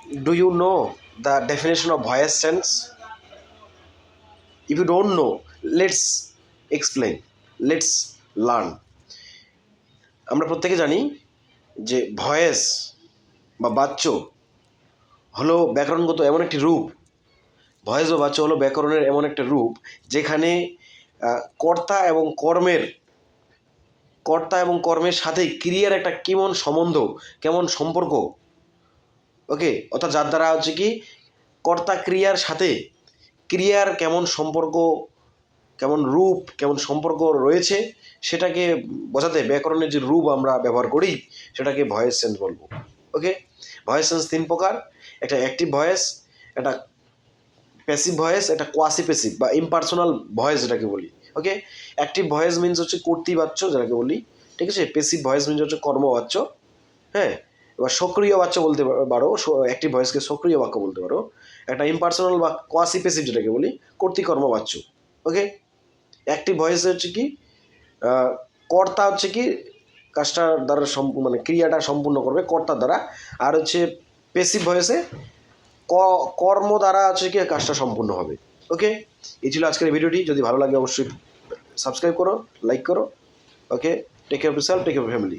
Do you know the definition of voice sense? If you don't know, let's explain. Let's learn. আমরা প্রত্যেকে জানি যে voice বা বাচ্য হলো ব্যাকরণগত এমন একটি রূপ, ভয়েস বা বাচ্য হলো ব্যাকরণের এমন একটা রূপ যেখানে কর্তা এবং কর্মের সাথে ক্রিয়ার একটা কেমন সম্বন্ধ, কেমন সম্পর্ক, ওকে, অর্থাৎ যার দ্বারা হচ্ছে কি কর্তা ক্রিয়ার সাথে ক্রিয়ার কেমন সম্পর্ক, কেমন রূপ, কেমন সম্পর্ক রয়েছে সেটাকে বোঝাতে ব্যাকরণের যে রূপ আমরা ব্যবহার করি সেটাকে ভয়েস সেন্স বলবো। ওকে, ভয়েস সেন্স তিন প্রকার, একটা অ্যাক্টিভ ভয়েস, একটা প্যাসিভ ভয়েস, একটা কোয়াসি প্যাসিভ বা ইমপার্সোনাল ভয়েস যেটাকে বলি। ওকে, অ্যাক্টিভ ভয়েস মিনস হচ্ছে কর্তৃবাচ্য যেটাকে বলি, ঠিক আছে। প্যাসিভ ভয়েস মিনস হচ্ছে কর্মবাচ্য, হ্যাঁ। এবার সক্রিয় বাচ্য বলতে পারো, অ্যাক্টিভ ভয়েসকে সক্রিয় বাক্য বলতে পারো। একটা ইমপার্সোনাল বা কোয়াসি প্যাসিভ যেটাকে বলি কর্তৃকর্মবাচ্য। ওকে, অ্যাক্টিভ ভয়েস হচ্ছে কি কর্তা হচ্ছে কি কাজটার দ্বারা মানে ক্রিয়াটা সম্পূর্ণ করবে কর্তার দ্বারা, আর হচ্ছে প্যাসিভ ভয়েসে কর্ম দ্বারা হচ্ছে কি কাজটা সম্পূর্ণ হবে। ওকে, এই ছিল আজকের ভিডিওটি। যদি ভালো লাগে অবশ্যই সাবস্ক্রাইব করো, লাইক করো। Okay, take care of yourself, take care of family.